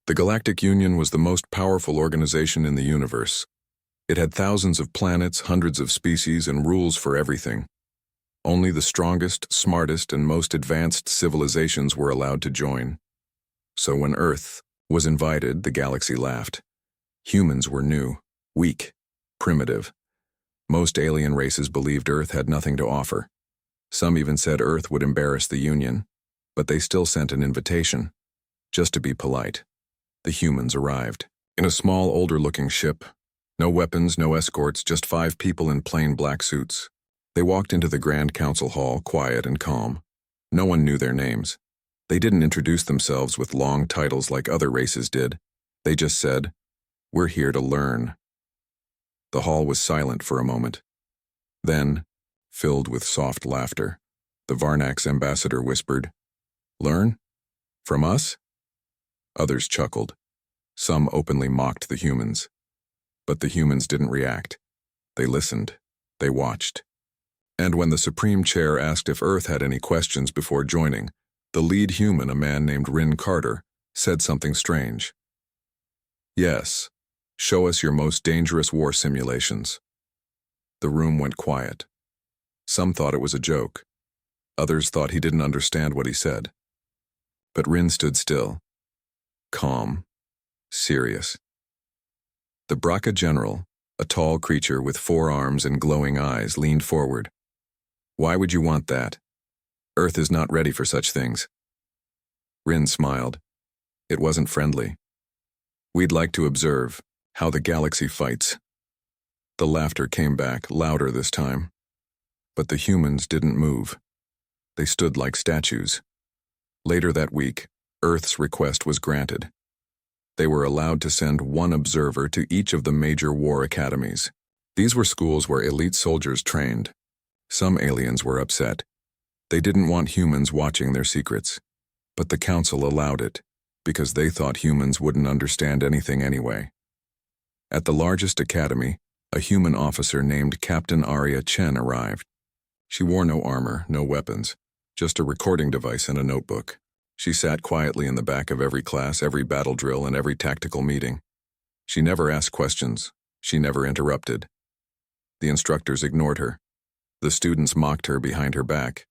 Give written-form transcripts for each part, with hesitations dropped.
The Galactic Union was the most powerful organization in the universe. It had thousands of planets, hundreds of species, and rules for everything. Only the strongest, smartest, and most advanced civilizations were allowed to join. So when Earth was invited, the galaxy laughed. Humans were new, weak, primitive. Most alien races believed Earth had nothing to offer. Some even said Earth would embarrass the Union, but they still sent an invitation, just to be polite. The humans arrived. In a small, older-looking ship. No weapons, no escorts, just 5 people in plain black suits. They walked into the Grand Council Hall, quiet and calm. No one knew their names. They didn't introduce themselves with long titles like other races did. They just said, "We're here to learn." The hall was silent for a moment. Then, filled with soft laughter, the Varnak's ambassador whispered, "Learn? From us?" Others chuckled. Some openly mocked the humans. But the humans didn't react. They listened. They watched. And when the Supreme Chair asked if Earth had any questions before joining, the lead human, a man named Rin Carter, said something strange. "Yes, show us your most dangerous war simulations." The room went quiet. Some thought it was a joke. Others thought he didn't understand what he said. But Rin stood still, calm, serious. The Bracca general, a tall creature with 4 arms and glowing eyes, leaned forward. "Why would you want that? Earth is not ready for such things." Rin smiled. It wasn't friendly. "We'd like to observe how the galaxy fights." The laughter came back, louder this time. But the humans didn't move. They stood like statues. Later that week, Earth's request was granted. They were allowed to send 1 observer to each of the major war academies. These were schools where elite soldiers trained. Some aliens were upset. They didn't want humans watching their secrets. But the council allowed it, because they thought humans wouldn't understand anything anyway. At the largest academy, a human officer named Captain Arya Chen arrived. She wore no armor, no weapons, just a recording device and a notebook. She sat quietly in the back of every class, every battle drill, and every tactical meeting. She never asked questions. She never interrupted. The instructors ignored her. The students mocked her behind her back.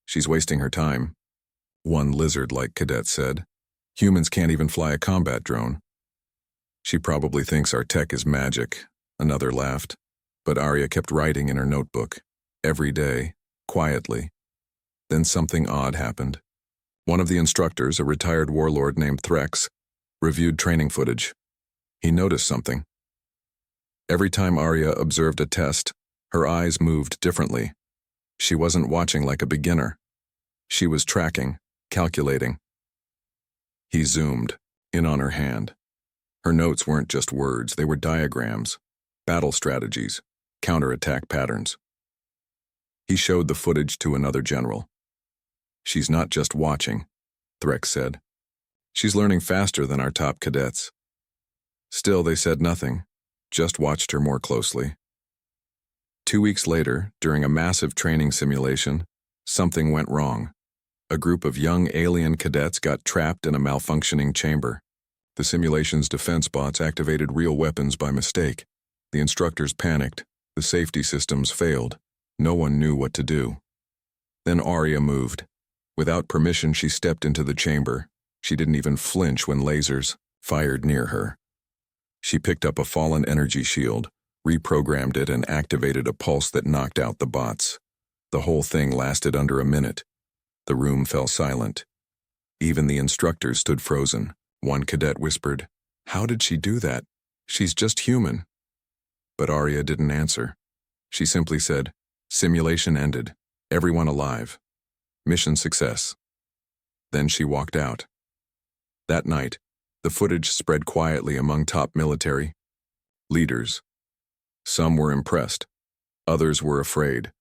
"She's wasting her time," one lizard-like cadet said. "Humans can't even fly a combat drone." "She probably thinks our tech is magic," another laughed. But Arya kept writing in her notebook, every day, quietly. Then something odd happened. One of the instructors, a retired warlord named Threx, reviewed training footage. He noticed something. Every time Arya observed a test, her eyes moved differently. She wasn't watching like a beginner. She was tracking, calculating. He zoomed in on her hand. Her notes weren't just words, they were diagrams, battle strategies, counterattack patterns. He showed the footage to another general. "She's not just watching," Threx said. "She's learning faster than our top cadets." Still, they said nothing, just watched her more closely. 2 weeks later, during a massive training simulation, something went wrong. A group of young alien cadets got trapped in a malfunctioning chamber. The simulation's defense bots activated real weapons by mistake. The instructors panicked. The safety systems failed. No one knew what to do. Then Arya moved. Without permission, she stepped into the chamber. She didn't even flinch when lasers fired near her. She picked up a fallen energy shield, reprogrammed it, and activated a pulse that knocked out the bots. The whole thing lasted under a minute. The room fell silent. Even the instructors stood frozen. One cadet whispered, "How did she do that? She's just human." But Arya didn't answer. She simply said, "Simulation ended. Everyone alive. Mission success." Then she walked out. That night, the footage spread quietly among top military leaders. Some were impressed. Others were afraid.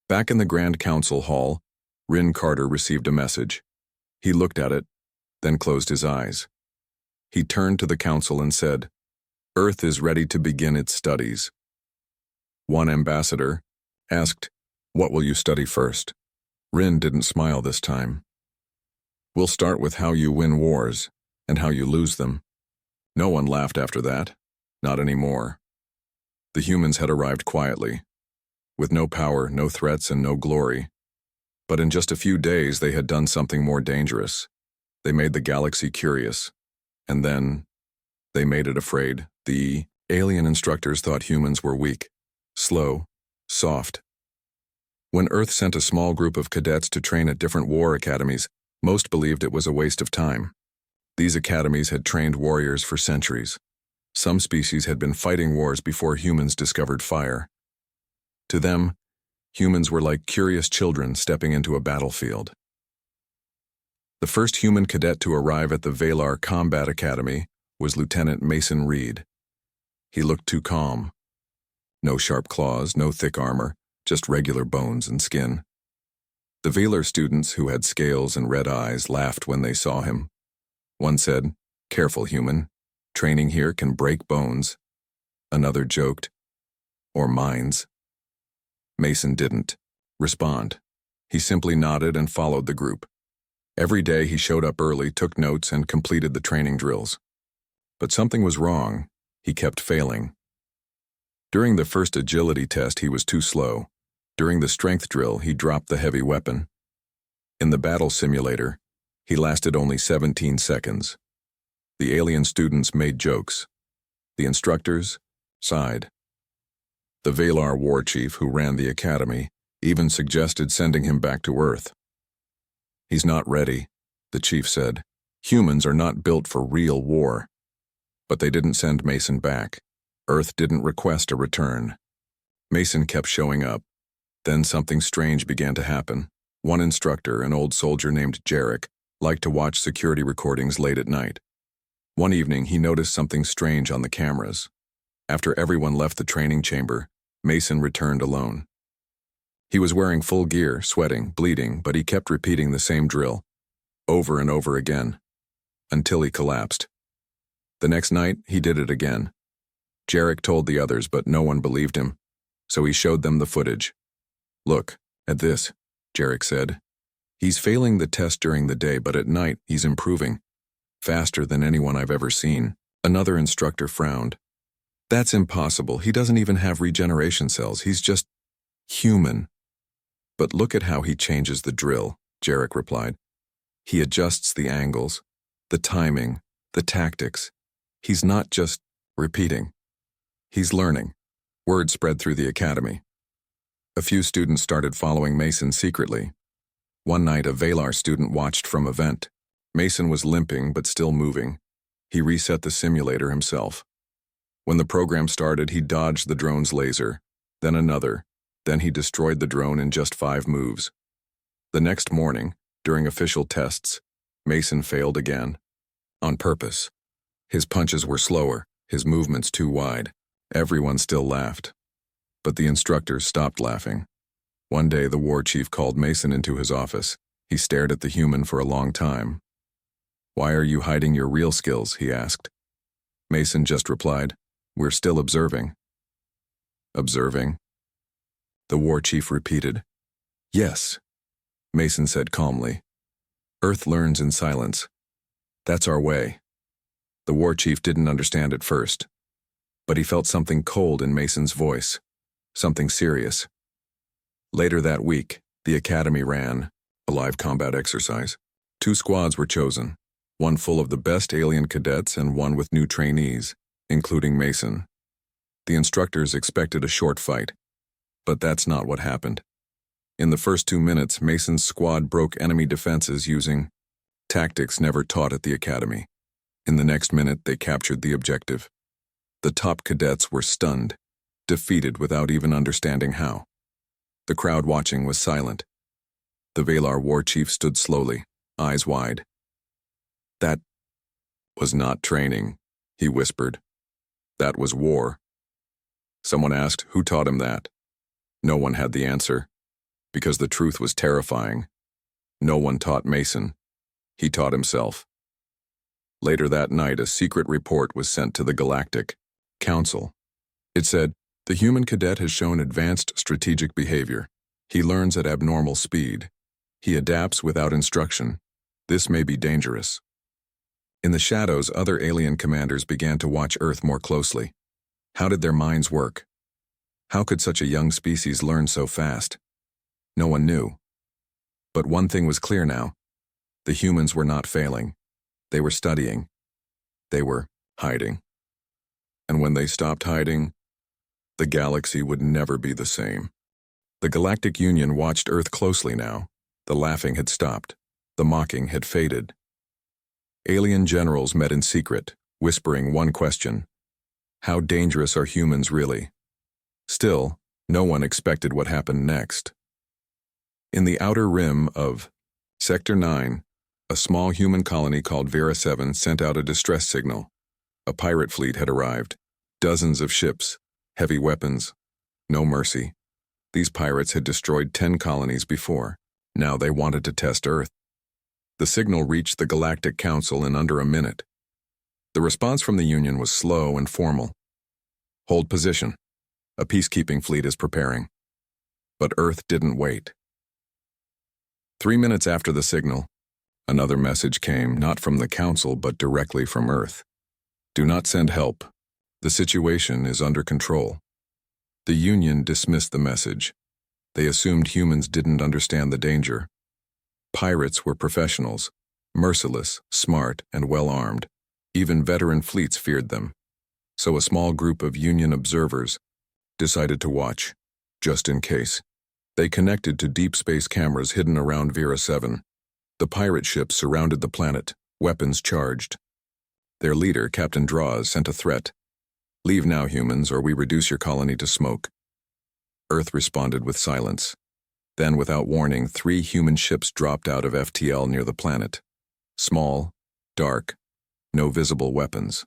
Back in the Grand Council Hall, Rin Carter received a message. He looked at it, then closed his eyes. He turned to the council and said, "Earth is ready to begin its studies." One ambassador asked, "What will you study first?" Rin didn't smile this time. "We'll start with how you win wars. and how you lose them. No one laughed after that. Not anymore. The humans had arrived quietly, with no power, no threats, and no glory. But in just a few days, they had done something more dangerous. They made the galaxy curious. And then, they made it afraid. The alien instructors thought humans were weak, slow, soft. When Earth sent a small group of cadets to train at different war academies, most believed it was a waste of time. These academies had trained warriors for centuries. Some species had been fighting wars before humans discovered fire. To them, humans were like curious children stepping into a battlefield. The first human cadet to arrive at the Valar Combat Academy was Lieutenant Mason Reed. He looked too calm. No sharp claws, no thick armor, just regular bones and skin. The Valar students, who had scales and red eyes, laughed when they saw him. One said, "Careful, human. Training here can break bones." Another joked, "Or minds." Mason didn't respond. He simply nodded and followed the group. Every day he showed up early, took notes, and completed the training drills. But something was wrong. He kept failing. During the first agility test, he was too slow. During the strength drill, he dropped the heavy weapon. In the battle simulator, he lasted only 17 seconds. The alien students made jokes. The instructors sighed. The Valar war chief, who ran the academy, even suggested sending him back to Earth. "He's not ready," the chief said. "Humans are not built for real war." But they didn't send Mason back. Earth didn't request a return. Mason kept showing up. Then something strange began to happen. One instructor, an old soldier named Jarek, liked to watch security recordings late at night. One evening, he noticed something strange on the cameras. After everyone left the training chamber, Mason returned alone. He was wearing full gear, sweating, bleeding, but he kept repeating the same drill, over and over again, until he collapsed. The next night, he did it again. Jarek told the others, but no one believed him, so he showed them the footage. "Look at this," Jarek said. "He's failing the test during the day, but at night, he's improving. Faster than anyone I've ever seen." Another instructor frowned. "That's impossible. He doesn't even have regeneration cells. He's just human." "But look at how he changes the drill," Jarek replied. "He adjusts the angles, the timing, the tactics. He's not just repeating. He's learning." Word spread through the academy. A few students started following Mason secretly. One night, a Valar student watched from a vent. Mason was limping but still moving. He reset the simulator himself. When the program started, he dodged the drone's laser, then another. Then he destroyed the drone in just 5 moves. The next morning, during official tests, Mason failed again. On purpose. His punches were slower, his movements too wide. Everyone still laughed. But the instructors stopped laughing. One day, the war chief called Mason into his office. He stared at the human for a long time. "Why are you hiding your real skills?" he asked. Mason just replied, "We're still observing." "Observing?" The war chief repeated. "Yes," Mason said calmly. "Earth learns in silence. That's our way." The war chief didn't understand at first, but he felt something cold in Mason's voice, something serious. Later that week, the academy ran a live combat exercise. 2 squads were chosen, one full of the best alien cadets and one with new trainees, including Mason. The instructors expected a short fight, but that's not what happened. In the first 2 minutes, Mason's squad broke enemy defenses using tactics never taught at the academy. In the next minute, they captured the objective. The top cadets were stunned, defeated without even understanding how. The crowd watching was silent. The Valar war chief stood slowly, eyes wide. "That was not training," he whispered. "That was war." Someone asked who taught him that. No one had the answer, because the truth was terrifying. No one taught Mason. He taught himself. Later that night, a secret report was sent to the Galactic Council. It said, "The human cadet has shown advanced strategic behavior. He learns at abnormal speed. He adapts without instruction. This may be dangerous." In the shadows, other alien commanders began to watch Earth more closely. How did their minds work? How could such a young species learn so fast? No one knew. But one thing was clear now. The humans were not failing. They were studying. They were hiding. And when they stopped hiding, the galaxy would never be the same. The Galactic Union watched Earth closely now. The laughing had stopped. The mocking had faded. Alien generals met in secret, whispering one question: how dangerous are humans really? Still, no one expected what happened next. In the outer rim of Sector 9, a small human colony called Vera 7 sent out a distress signal. A pirate fleet had arrived. Dozens of ships, heavy weapons, no mercy. These pirates had destroyed 10 colonies before. Now they wanted to test Earth. The signal reached the Galactic Council in under a minute. The response from the Union was slow and formal. Hold position. A peacekeeping fleet is preparing. But Earth didn't wait. 3 minutes after the signal, another message came, not from the Council but directly from Earth. Do not send help. The situation is under control. The Union dismissed the message. They assumed humans didn't understand the danger. Pirates were professionals, merciless, smart, and well-armed. Even veteran fleets feared them. So a small group of Union observers decided to watch, just in case. They connected to deep space cameras hidden around Vera 7. The pirate ships surrounded the planet, weapons charged. Their leader, Captain Draws, sent a threat. Leave now, humans, or we reduce your colony to smoke. Earth responded with silence. Then, without warning, 3 human ships dropped out of FTL near the planet. Small, dark, no visible weapons.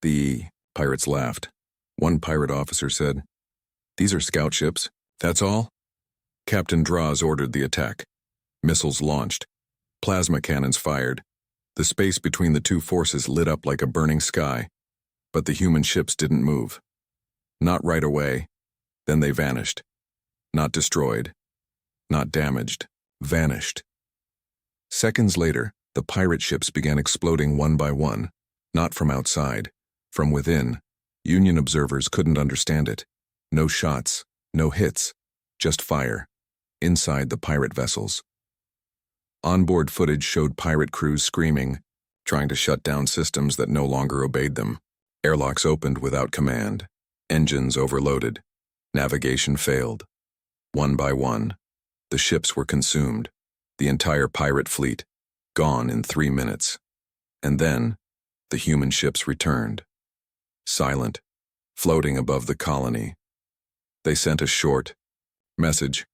The pirates laughed. One pirate officer said, "These are scout ships, that's all?" Captain Draws ordered the attack. Missiles launched. Plasma cannons fired. The space between the two forces lit up like a burning sky. But the human ships didn't move. Not right away. Then they vanished. Not destroyed. Not damaged. Vanished. Seconds later, the pirate ships began exploding one by one. Not from outside. From within. Union observers couldn't understand it. No shots. No hits. Just fire. Inside the pirate vessels. Onboard footage showed pirate crews screaming, trying to shut down systems that no longer obeyed them. Airlocks opened without command. Engines overloaded. Navigation failed. One by one, the ships were consumed. The entire pirate fleet, gone in 3 minutes. And then, the human ships returned. Silent, floating above the colony. They sent a short message.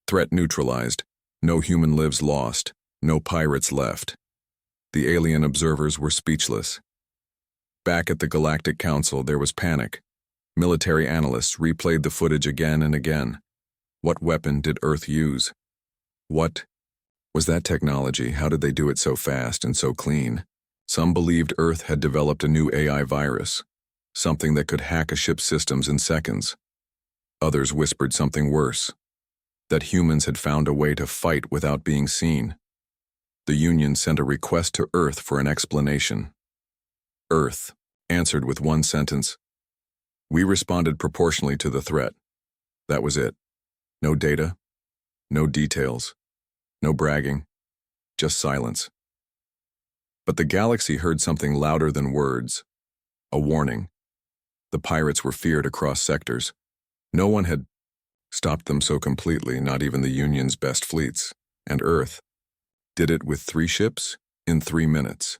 Threat neutralized. No human lives lost. No pirates left. The alien observers were speechless. Back at the Galactic Council, there was panic. Military analysts replayed the footage again and again. What weapon did Earth use? What was that technology? How did they do it so fast and so clean? Some believed Earth had developed a new AI virus, something that could hack a ship's systems in seconds. Others whispered something worse, that humans had found a way to fight without being seen. The Union sent a request to Earth for an explanation. Earth answered with one sentence. We responded proportionally to the threat. That was it. No data, no details, no bragging, just silence. But the galaxy heard something louder than words. A warning. The pirates were feared across sectors. No one had stopped them so completely, not even the Union's best fleets. And Earth did it with 3 ships in 3 minutes.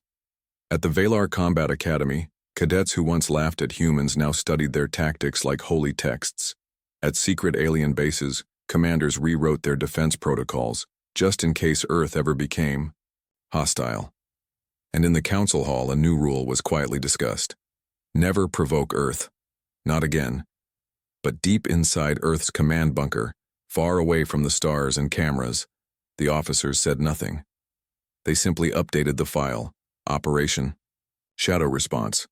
At the Valar Combat Academy, cadets who once laughed at humans now studied their tactics like holy texts. At secret alien bases, commanders rewrote their defense protocols, just in case Earth ever became hostile. And in the council hall, a new rule was quietly discussed. Never provoke Earth. Not again. But deep inside Earth's command bunker, far away from the stars and cameras, the officers said nothing. They simply updated the file. Operation. Shadow response.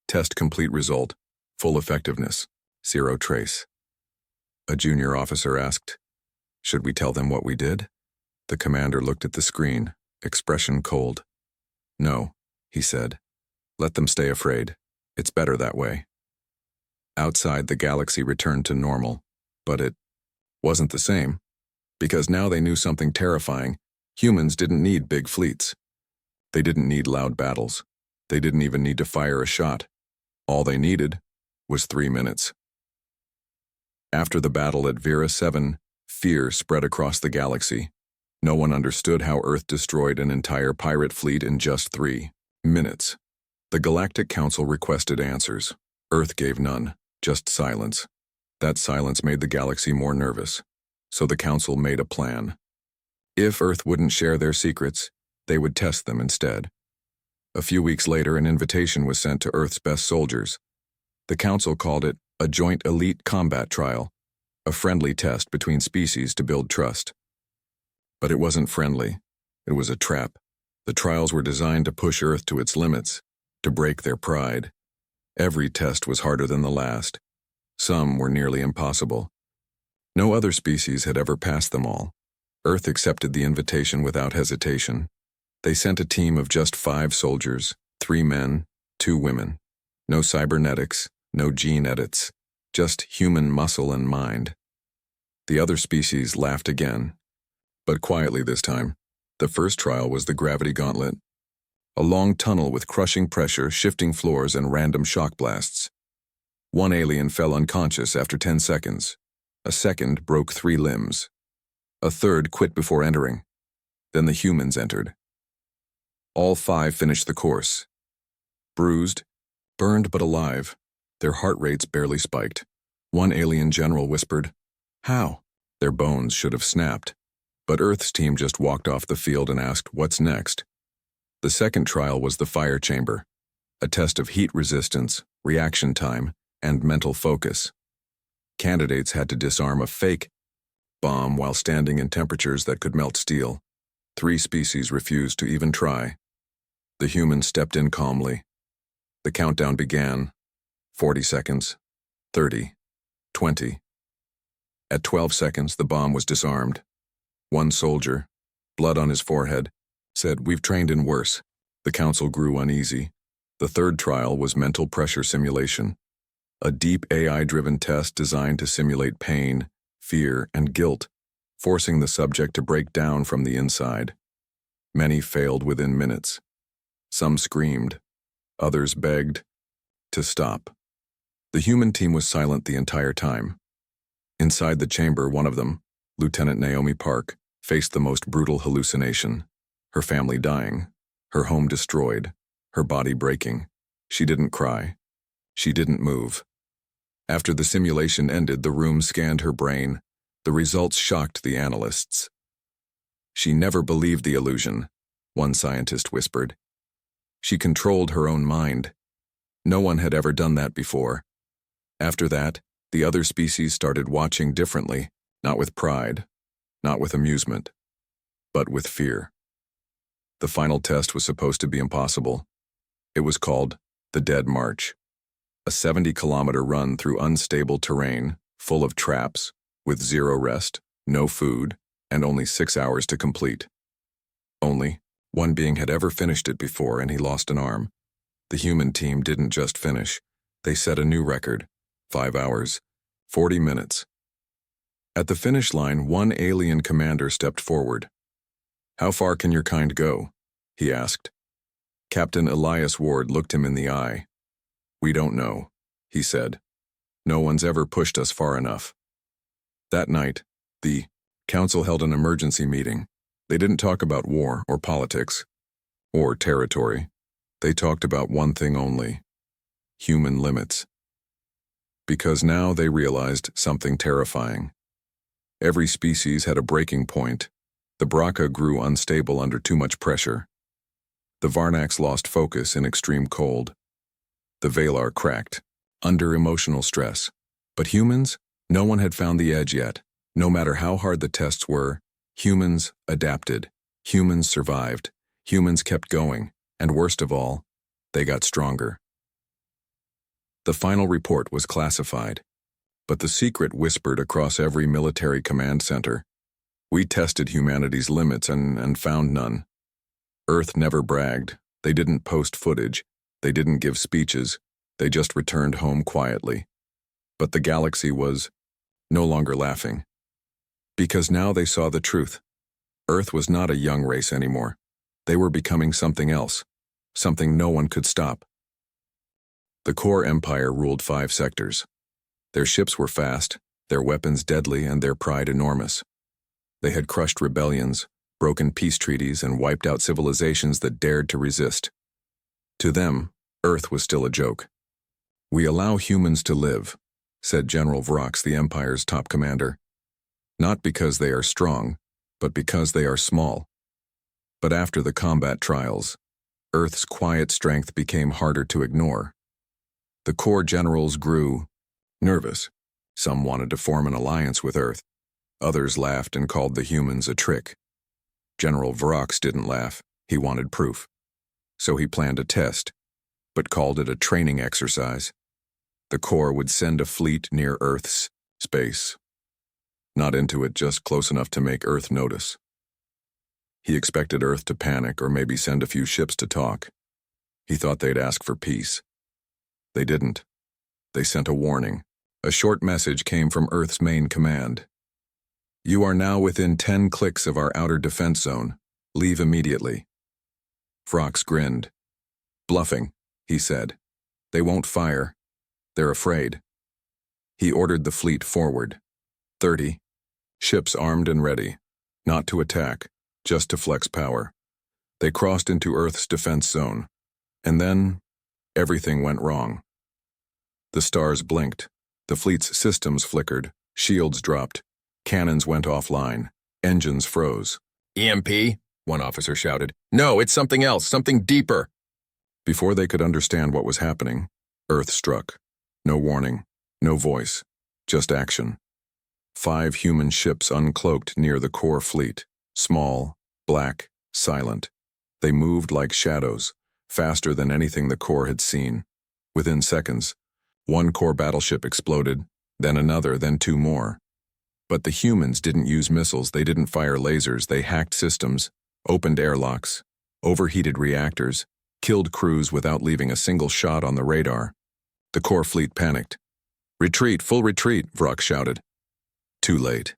Test complete result. Full effectiveness. 0 trace. A junior officer asked, "Should we tell them what we did?" The commander looked at the screen, expression cold. "No, he said. Let them stay afraid. It's better that way. Outside, the galaxy returned to normal, but it wasn't the same, because now they knew something terrifying. Humans didn't need big fleets. They didn't need loud battles. They didn't even need to fire a shot. All they needed was 3 minutes. After the battle at Vera 7, fear spread across the galaxy. No one understood how Earth destroyed an entire pirate fleet in just 3 minutes. The Galactic Council requested answers. Earth gave none, just silence. That silence made the galaxy more nervous. So the Council made a plan. If Earth wouldn't share their secrets, they would test them instead. A few weeks later, an invitation was sent to Earth's best soldiers. The Council called it a joint elite combat trial, a friendly test between species to build trust. But it wasn't friendly. It was a trap. The trials were designed to push Earth to its limits, to break their pride. Every test was harder than the last. Some were nearly impossible. No other species had ever passed them all. Earth accepted the invitation without hesitation. They sent a team of just 5 soldiers, 3 men, 2 women. No cybernetics, no gene edits, just human muscle and mind. The other species laughed again, but quietly this time. The first trial was the gravity gauntlet. A long tunnel with crushing pressure, shifting floors, and random shock blasts. One alien fell unconscious after 10 seconds. A second broke 3 limbs. A third quit before entering. Then the humans entered. All 5 finished the course. Bruised, burned but alive, their heart rates barely spiked. One alien general whispered, "How?" Their bones should have snapped. But Earth's team just walked off the field and asked, "What's next?" The second trial was the fire chamber, a test of heat resistance, reaction time, and mental focus. Candidates had to disarm a fake bomb while standing in temperatures that could melt steel. 3 species refused to even try. The humans stepped in calmly. The countdown began. 40 seconds, 30, 20. At 12 seconds, the bomb was disarmed. One soldier, blood on his forehead, said, "We've trained in worse." The council grew uneasy. The third trial was mental pressure simulation, a deep AI-driven test designed to simulate pain, fear, and guilt, forcing the subject to break down from the inside. Many failed within minutes. Some screamed. Others begged to stop. The human team was silent the entire time. Inside the chamber, one of them, Lieutenant Naomi Park, faced the most brutal hallucination. Her family dying, her home destroyed, her body breaking. She didn't cry. She didn't move. After the simulation ended, the room scanned her brain. The results shocked the analysts. "She never believed the illusion," one scientist whispered. "She controlled her own mind. No one had ever done that before." After that, the other species started watching differently, not with pride, not with amusement, but with fear. The final test was supposed to be impossible. It was called the Dead March, a 70-kilometer run through unstable terrain, full of traps, with 0 rest, no food, and only 6 hours to complete. Only one being had ever finished it before, and he lost an arm. The human team didn't just finish. They set a new record, 5 hours, 40 minutes. At the finish line, one alien commander stepped forward. "How far can your kind go?" he asked. Captain Elias Ward looked him in the eye. "We don't know," he said. "No one's ever pushed us far enough." That night, the council held an emergency meeting. They didn't talk about war or politics or territory. They talked about one thing only: human limits. Because now they realized something terrifying. Every species had a breaking point. The Braca grew unstable under too much pressure. The Varnax lost focus in extreme cold. The Valar cracked under emotional stress. But humans, no one had found the edge yet. No matter how hard the tests were, humans adapted. Humans survived. Humans kept going. And worst of all, they got stronger. The final report was classified, but the secret whispered across every military command center. "We tested humanity's limits and found none." Earth never bragged, They didn't post footage. They didn't give speeches. They just returned home quietly. But the galaxy was no longer laughing. Because now they saw the truth. Earth was not a young race anymore. They were becoming something else, something no one could stop. The core empire ruled 5 sectors. Their ships were fast, their weapons deadly, and their pride enormous. They had crushed rebellions, broken peace treaties, and wiped out civilizations that dared to resist. To them, Earth was still a joke. "We allow humans to live," said General Vrox, the Empire's top commander. "Not because they are strong, but because they are small." But after the combat trials, Earth's quiet strength became harder to ignore. The core generals grew nervous. Some wanted to form an alliance with Earth. Others laughed and called the humans a trick. General Vrox didn't laugh. He wanted proof. So he planned a test, but called it a training exercise. The core would send a fleet near Earth's space. Not into it, just close enough to make Earth notice. He expected Earth to panic or maybe send a few ships to talk. He thought they'd ask for peace. They didn't. They sent a warning. A short message came from Earth's main command. "You are now within 10 clicks of our outer defense zone. Leave immediately." Vrox grinned. "Bluffing," he said. "They won't fire. They're afraid." He ordered the fleet forward. 30. Ships armed and ready. Not to attack, just to flex power. They crossed into Earth's defense zone. And then, everything went wrong. The stars blinked. The fleet's systems flickered. Shields dropped. Cannons went offline. Engines froze. "EMP?" one officer shouted. "No, it's something else, something deeper." Before they could understand what was happening, Earth struck. No warning, no voice, just action. 5 human ships uncloaked near the core fleet. Small, black, silent. They moved like shadows, faster than anything the core had seen. Within seconds, 1 core battleship exploded, then another, then 2 more. But the humans didn't use missiles, they didn't fire lasers, they hacked systems, opened airlocks, overheated reactors, killed crews without leaving a single shot on the radar. The core fleet panicked. "Retreat, full retreat," Vrox shouted. Too late.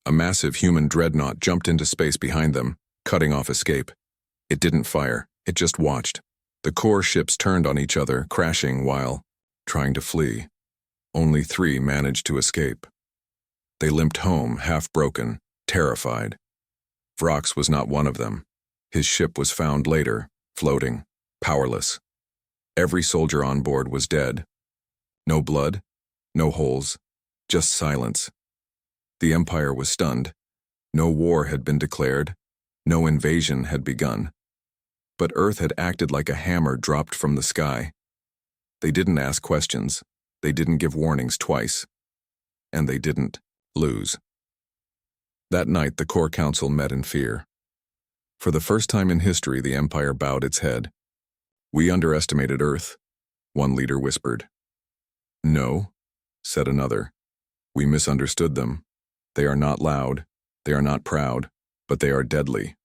A massive human dreadnought jumped into space behind them, cutting off escape. It didn't fire, it just watched. The core ships turned on each other, crashing while trying to flee. Only 3 managed to escape. They limped home, half-broken, terrified. Vrox was not one of them. His ship was found later, floating, powerless. Every soldier on board was dead. No blood, no holes, just silence. The Empire was stunned. No war had been declared. No invasion had begun. But Earth had acted like a hammer dropped from the sky. They didn't ask questions. They didn't give warnings twice. And they didn't lose. That night, the Core Council met in fear. For the first time in history, the Empire bowed its head. "We underestimated Earth," one leader whispered. "No," said another. "We misunderstood them. They are not loud, they are not proud, but they are deadly."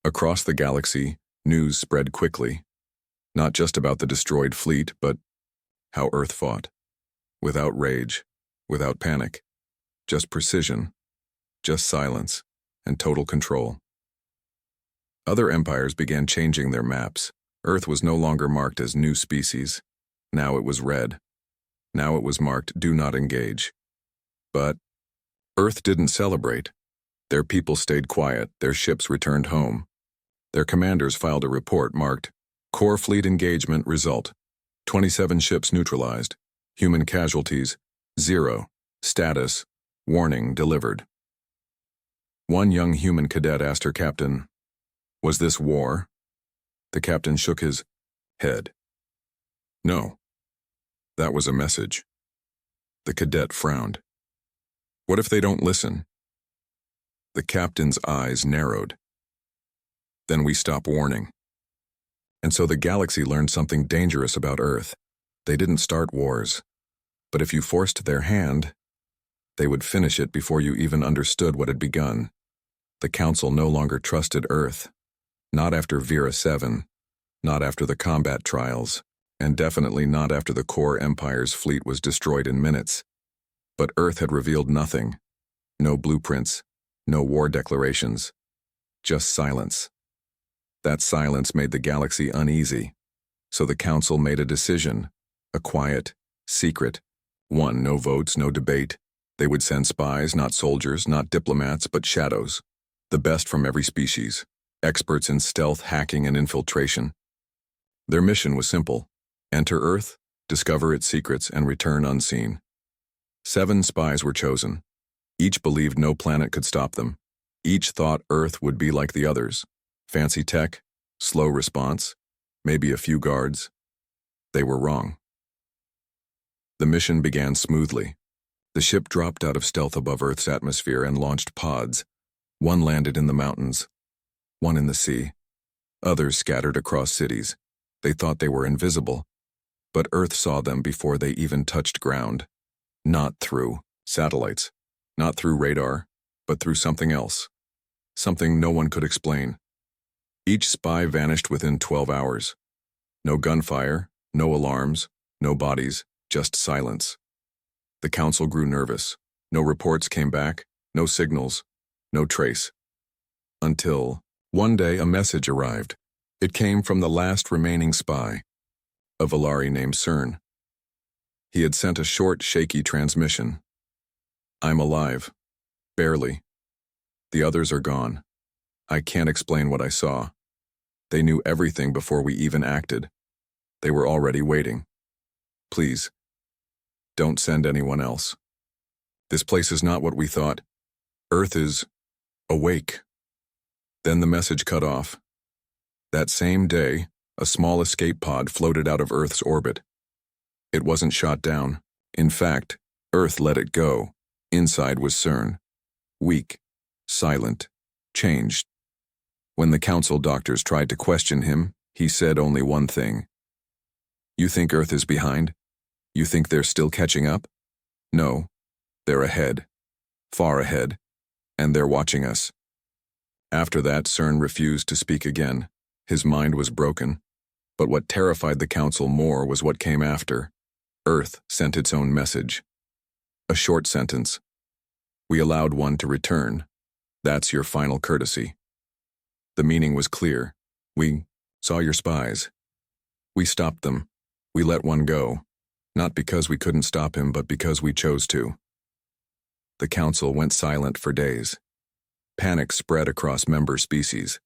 Across the galaxy, news spread quickly. Not just about the destroyed fleet, but how Earth fought. Without rage, without panic. Just precision, just silence, and total control. Other empires began changing their maps. Earth was no longer marked as new species. Now it was red. Now it was marked "Do Not Engage." But Earth didn't celebrate. Their people stayed quiet, their ships returned home. Their commanders filed a report marked "Core Fleet Engagement Result. 27 ships neutralized. Human casualties, 0. Status, warning delivered." One young human cadet asked her captain, "Was this war?" The captain shook his head. "No. That was a message." The cadet frowned. "What if they don't listen?" The captain's eyes narrowed. "Then we stop warning." And so the galaxy learned something dangerous about Earth. They didn't start wars. But if you forced their hand, they would finish it before you even understood what had begun. The Council no longer trusted Earth. Not after Vera 7, not after the combat trials, and definitely not after the core Empire's fleet was destroyed in minutes. But Earth had revealed nothing. No blueprints, no war declarations, just silence. That silence made the galaxy uneasy, so the Council made a decision, a quiet, secret one. No votes, no debate. They would send spies, not soldiers, not diplomats, but shadows, the best from every species, experts in stealth, hacking, and infiltration. Their mission was simple: enter Earth, discover its secrets, and return unseen. 7 spies were chosen. Each believed no planet could stop them. Each thought Earth would be like the others. Fancy tech, slow response, maybe a few guards. They were wrong. The mission began smoothly. The ship dropped out of stealth above Earth's atmosphere and launched pods. One landed in the mountains, one in the sea. Others scattered across cities. They thought they were invisible, but Earth saw them before they even touched ground. Not through satellites, not through radar, but through something else. Something no one could explain. Each spy vanished within 12 hours. No gunfire, no alarms, no bodies, just silence. The Council grew nervous. No reports came back, no signals, no trace. Until, one day, a message arrived. It came from the last remaining spy, a Valari named CERN. He had sent a short, shaky transmission. "I'm alive. Barely. The others are gone. I can't explain what I saw. They knew everything before we even acted. They were already waiting. Please, don't send anyone else. This place is not what we thought. Earth is awake." Then the message cut off. That same day, a small escape pod floated out of Earth's orbit. It wasn't shot down. In fact, Earth let it go. Inside was CERN. Weak, silent, changed. When the Council doctors tried to question him, he said only one thing. "You think Earth is behind? You think they're still catching up? No, they're ahead. Far ahead. And they're watching us." After that, CERN refused to speak again. His mind was broken. But what terrified the Council more was what came after. Earth sent its own message. A short sentence. "We allowed one to return. That's your final courtesy." The meaning was clear. "We saw your spies. We stopped them. We let one go. Not because we couldn't stop him, but because we chose to." The Council went silent for days. Panic spread across member species.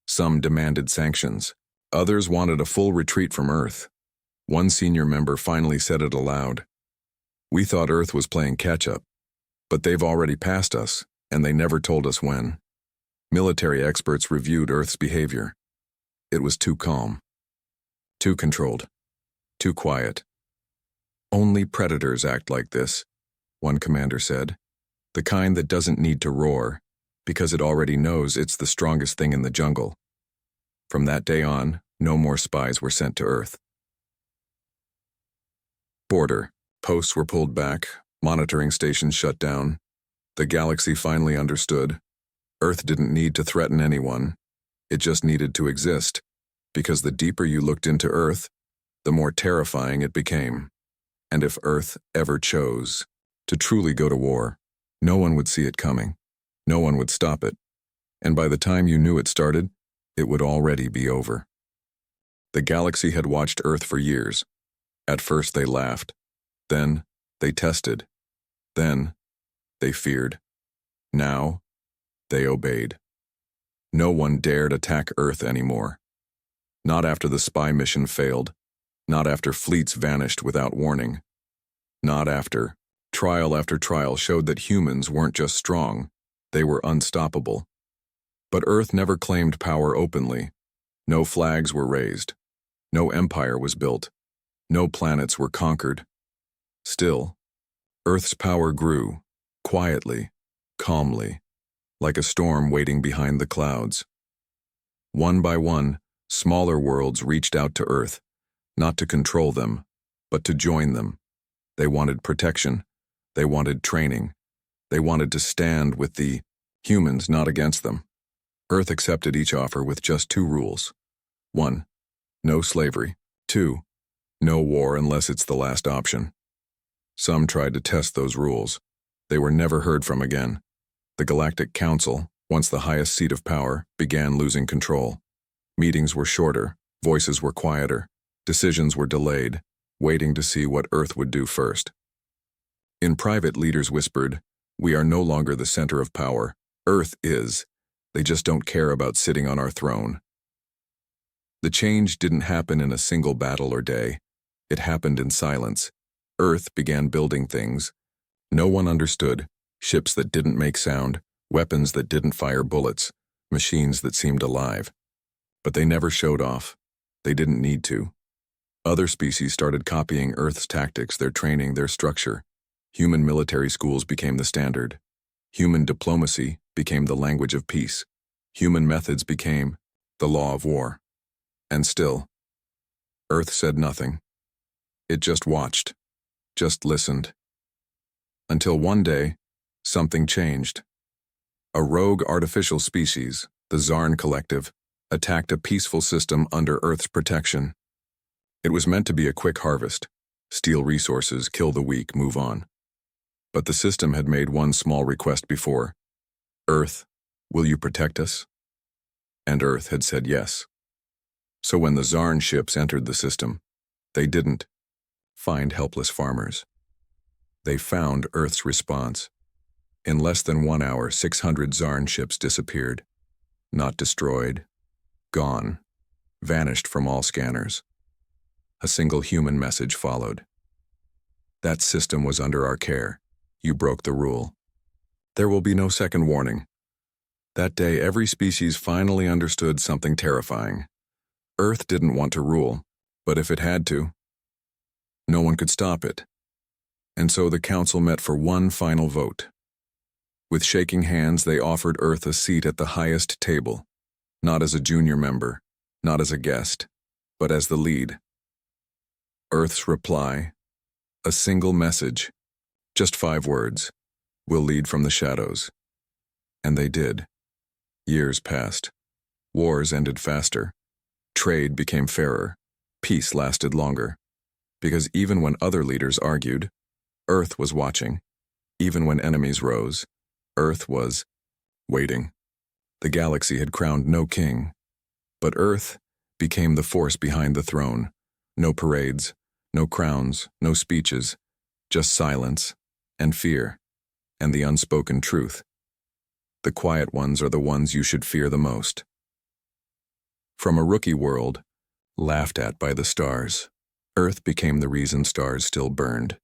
Some demanded sanctions. Others wanted a full retreat from Earth. One senior member finally said it aloud. "We thought Earth was playing catch-up, but they've already passed us, and they never told us when." Military experts reviewed Earth's behavior. It was too calm, too controlled, too quiet. "Only predators act like this," one commander said. "The kind that doesn't need to roar, because it already knows it's the strongest thing in the jungle." From that day on, no more spies were sent to Earth. Border. Posts were pulled back, monitoring stations shut down. The galaxy finally understood. Earth didn't need to threaten anyone. It just needed to exist, because the deeper you looked into Earth, the more terrifying it became. And if Earth ever chose to truly go to war, no one would see it coming. No one would stop it. And by the time you knew it started, it would already be over. The galaxy had watched Earth for years. At first they laughed. Then they tested. Then they feared. Now they obeyed. No one dared attack Earth anymore. Not after the spy mission failed. Not after fleets vanished without warning. Not after trial after trial showed that humans weren't just strong, they were unstoppable. But Earth never claimed power openly. No flags were raised. No empire was built. No planets were conquered. Still, Earth's power grew, quietly, calmly, like a storm waiting behind the clouds. One by one, smaller worlds reached out to Earth, not to control them, but to join them. They wanted protection. They wanted training. They wanted to stand with the humans, not against them. Earth accepted each offer with just 2 rules. 1. No slavery. 2. No war unless it's the last option. Some tried to test those rules. They were never heard from again. The Galactic Council, once the highest seat of power, began losing control. Meetings were shorter, voices were quieter, decisions were delayed, waiting to see what Earth would do first. In private, leaders whispered, "We are no longer the center of power. Earth is. They just don't care about sitting on our throne." The change didn't happen in a single battle or day. It happened in silence. Earth began building things no one understood: ships that didn't make sound, weapons that didn't fire bullets, machines that seemed alive. But they never showed off. They didn't need to. Other species started copying Earth's tactics, their training, their structure. Human military schools became the standard. Human diplomacy became the language of peace. Human methods became the law of war. And still, Earth said nothing. It just watched, just listened. Until one day, something changed. A rogue artificial species, the Zarn Collective, attacked a peaceful system under Earth's protection. It was meant to be a quick harvest: steal resources, kill the weak, move on. But the system had made one small request before: "Earth, will you protect us?" And Earth had said yes. So when the Zarn ships entered the system, they didn't find helpless farmers. They found Earth's response. In less than 1 hour, 600 Zarn ships disappeared. Not destroyed, gone, vanished from all scanners. A single human message followed: "That system was under our care. You broke the rule. There will be no second warning." That day, every species finally understood something terrifying. Earth didn't want to rule, but if it had to, no one could stop it. And so the council met for one final vote. With shaking hands, they offered Earth a seat at the highest table, not as a junior member, not as a guest, but as the lead. Earth's reply: a single message, just 5 words: "We'll lead from the shadows." And they did. Years passed. Wars ended faster. Trade became fairer. Peace lasted longer. Because even when other leaders argued, Earth was watching. Even when enemies rose, Earth was waiting. The galaxy had crowned no king, but Earth became the force behind the throne. No parades, no crowns, no speeches, just silence and fear and the unspoken truth. The quiet ones are the ones you should fear the most. From a rookie world, laughed at by the stars, Earth became the reason stars still burned.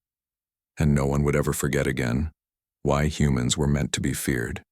And no one would ever forget again why humans were meant to be feared.